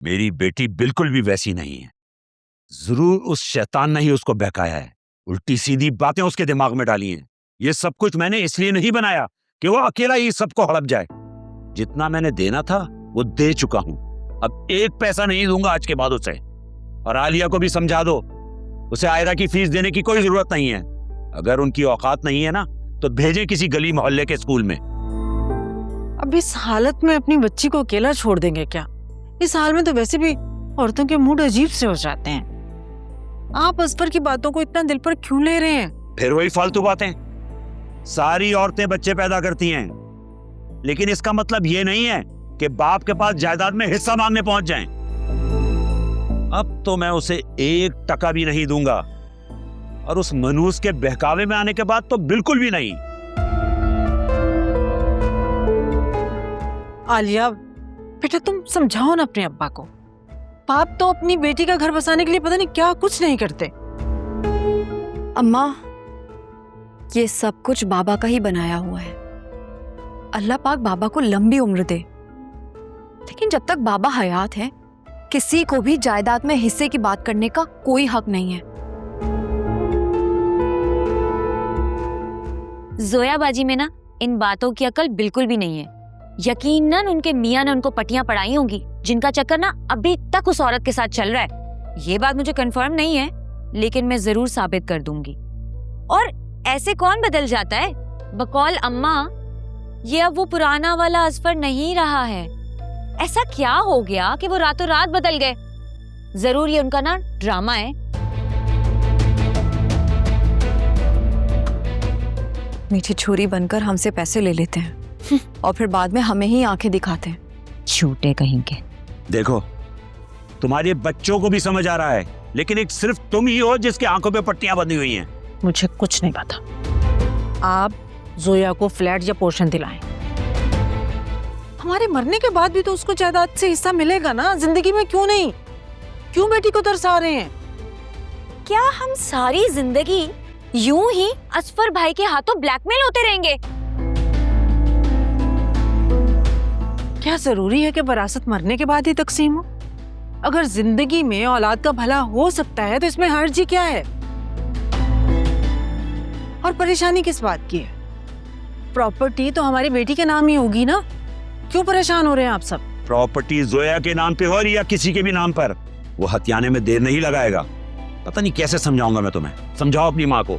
मेरी बेटी बिल्कुल भी वैसी नहीं है। जरूर उस शैतान ने ही उसको बहकाया है, उल्टी सीधी बातें उसके दिमाग में डाली हैं। ये सब कुछ मैंने इसलिए नहीं बनाया कि वो अकेला ही सबको हड़प जाए। जितना मैंने देना था वो दे चुका हूं, अब एक पैसा नहीं दूंगा आज के बाद उसे। और आलिया को भी समझा दो, उसे आयरा की फीस देने की कोई जरूरत नहीं है। अगर उनकी औकात नहीं है ना तो भेजें किसी गली मोहल्ले के स्कूल में। अब इस हालत में अपनी बच्ची को अकेला छोड़ देंगे क्या? इस हाल में तो वैसे भी औरतों के मूड अजीब से हो जाते हैं। आप असफर की बातों को इतना दिल पर क्यों ले रहे हैं? फिर वही फालतू बातें। सारी औरतें बच्चे पैदा करती हैं, लेकिन इसका मतलब ये नहीं है कि बाप के पास जायदाद में हिस्सा मांगने पहुंच जाएं। अब तो मैं उसे 1 टका भी नहीं दूंगा, और उस मनूस के बहकावे में आने के बाद तो बिल्कुल भी नहीं। आलिया बेटा, तुम समझाओ ना अपने अब्बा को। बाप तो अपनी बेटी का घर बसाने के लिए पता नहीं क्या कुछ नहीं करते। अम्मा, ये सब कुछ बाबा का ही बनाया हुआ है। अल्लाह पाक बाबा को लंबी उम्र दे, लेकिन जब तक बाबा हयात हैं, किसी को भी जायदाद में हिस्से की बात करने का कोई हक नहीं है। जोया बाजी में ना इन बातों की अकल बिल्कुल भी नहीं है। यकीनन उनके मियां ने उनको पटियां पढ़ाई होंगी, जिनका चक्कर ना अभी तक उस औरत के साथ चल रहा है। ये बात मुझे कंफर्म नहीं है, लेकिन मैं जरूर साबित कर दूंगी। और ऐसे कौन बदल जाता है? बकौल अम्मा, ये अब वो पुराना वाला असफर नहीं रहा है। ऐसा क्या हो गया कि वो रातों रात बदल गए? जरूर ये उनका ना ड्रामा है। मीठी छुरी बनकर हमसे पैसे ले लेते हैं और फिर बाद में हमें ही आंखें दिखाते हैं। झूठे कहीं के। देखो, तुम्हारे बच्चों को भी समझ आ रहा है, लेकिन एक सिर्फ तुम ही हो जिसके आंखों पे पट्टियां बंधी हुई हैं। मुझे कुछ नहीं पता। आप जोया को फ्लैट या पोर्शन दिलाएं। हमारे मरने के बाद भी तो उसको जायदाद से हिस्सा मिलेगा ना, जिंदगी में क्यों नहीं? क्यों बेटी को तरसा रहे हैं? क्या हम सारी जिंदगी यूं ही असफर भाई के हाथों ब्लैकमेल होते रहेंगे? क्या जरूरी है कि वरासत मरने के बाद ही तकसीम हो? अगर जिंदगी में औलाद का भला हो सकता है तो इसमें हर्ज ही क्या है? और परेशानी किस बात की है? प्रॉपर्टी तो हमारी बेटी के नाम ही होगी ना। क्यों परेशान हो रहे हैं आप सब? प्रॉपर्टी जोया के नाम पे हो या किसी के भी नाम पर, वो हथियाने में देर नहीं लगाएगा। पता नहीं कैसे समझाऊंगा मैं तुम्हें। समझाओ अपनी माँ को।